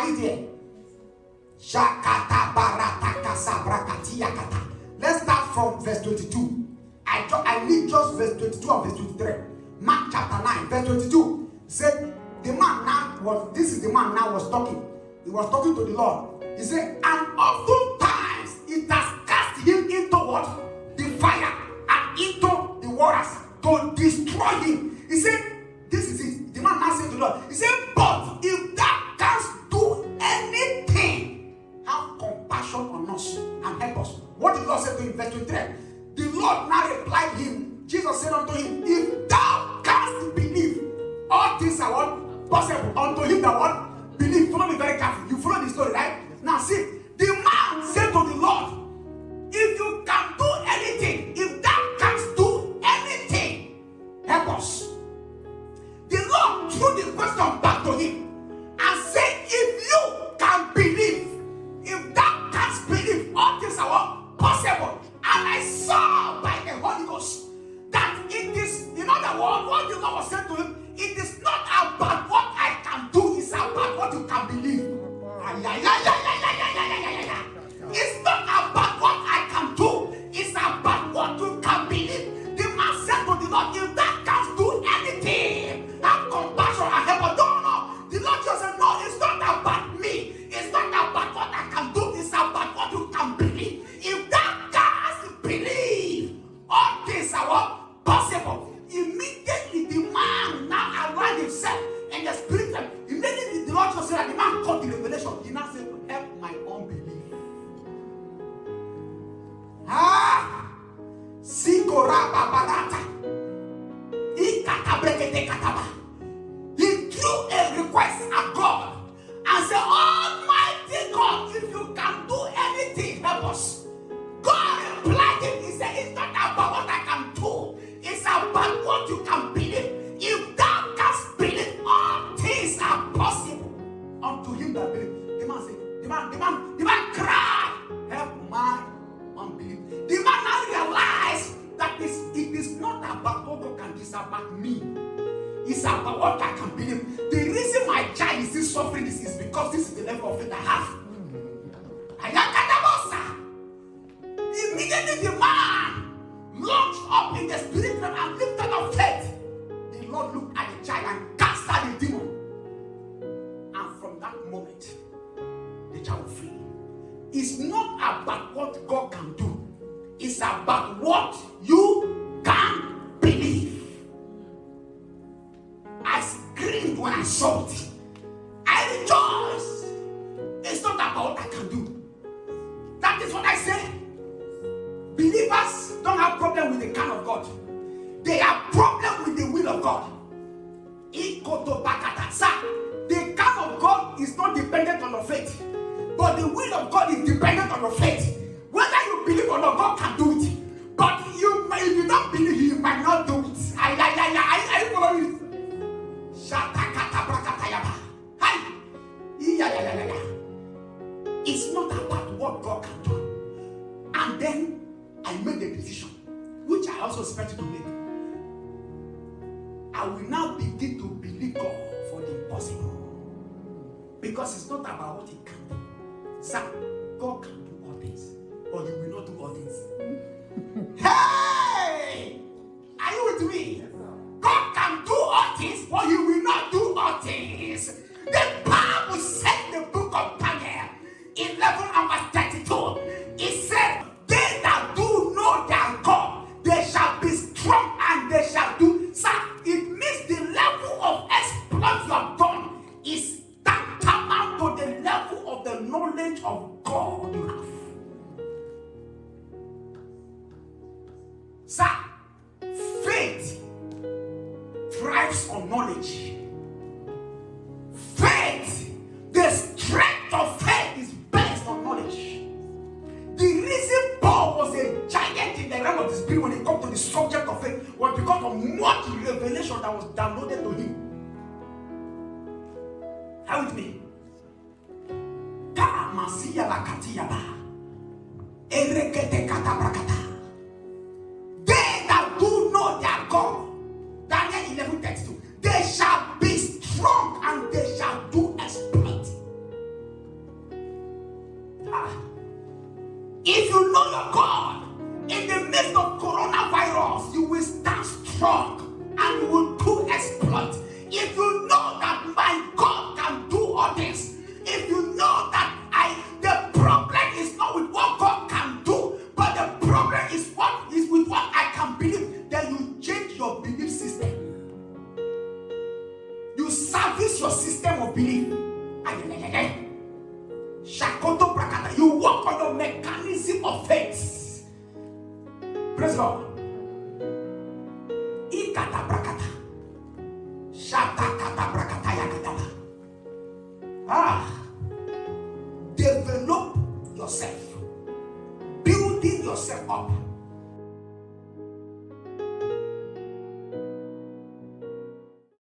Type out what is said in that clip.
you there? Shakata barata kasabrakatiya kata. Let's start from verse 22. I need just verse 22 and verse 23. Mark chapter 9, verse 22 said, the man now was, this is the man now was talking. He was talking to the Lord. He said, and oftentimes it has cast him into what? The fire and into the waters to destroy him. He said, this is it. The man now said to the Lord, he said, but if thou canst do anything, have compassion on us and help us. What did God say to him? Verse 23. The Lord now replied him. Jesus said unto him, if thou canst believe, all things are what? Possible unto him that what? Believe. Follow me very carefully. You follow the story, right? Now see, the man said to the Lord, if you can do anything, if thou canst do anything, help us. The Lord threw the question back to him and said, if you can believe, if thou canst believe, all things are what? Possible. And I saw by the Holy Ghost that it is, in other words, what the Lord was saying to him, it is not about what I can do, it's about what you can believe. It's not about what I can do, it's about what you can believe. The man said to the Lord, if that can't do anything, have compassion and help. No. The Lord just said, no, it's not about me. It's not about what I can do, it's about what you can believe. If that can't believe, all things are what? Possible. Immediately the man now aligned himself and the spirit. Immediately the Lord just said that the man got the revelation. He now said, help my unbelief. Sikora barata. Ikatabrekete kataba. He threw a request at God and said, Almighty God, if you can do anything, help us. God replied him. He said, it's not about what I can do, it's about what you can believe. If thou canst believe, all things are possible unto him that believes. The man said, the man cried, help my unbelief. The man now realized that it is not about what God can do, it's about me. It's about what I can believe. The reason my child is still suffering is because this is the level of faith I have. Immediately the man launched up in the spirit realm and lifted up faith. The Lord looked at the child and cast out the demon. And from that moment, the child was free. It's not about what God can do. It's about what you can believe. I screamed when I saw it. I rejoiced. It's not about what I can do. That is what I say. Believers don't have problem with the kind of God. They have problem with the will of God. The kind of God is not dependent on your faith, but the will of God is dependent on your faith. Whether you believe or not, God can do it. But if you don't believe, He might not do it. I follow it. It's not about what God can do. And then I made a decision, which I also expected to make. I will now begin to believe God for the impossible. Because it's not about what He can do. Sir, God can do all things, but He will not do all things. Hey! Are you with me? God can do all things, but He will not do all things. The Bible said in the book of Daniel, 11 and verse 32, it said, they that do know their God, they shall be strong and they shall do. Sir, it means the level of exploit you have done is tantamount to the level of the knowledge of God you have. Sir, faith thrives on knowledge. Faith, the strength of faith is based on knowledge. The reason Paul was a giant in the realm of the spirit when it comes to the subject of faith was because of much revelation that was downloaded to him. How with me? They that do know their God, Daniel 11:32, they shall be strong and they shall do exploit. strong and you will do exploit. If you know that my God can do all this, if you know that the problem is not with what God can do, but the problem is with what I can believe, then you change your belief system. You service your system of belief. Shakoto Brakata. You work on your mechanism of faith. Praise God. Ikata Brakata. Shatakata Brakata Yakataba. Develop yourself. Building yourself up.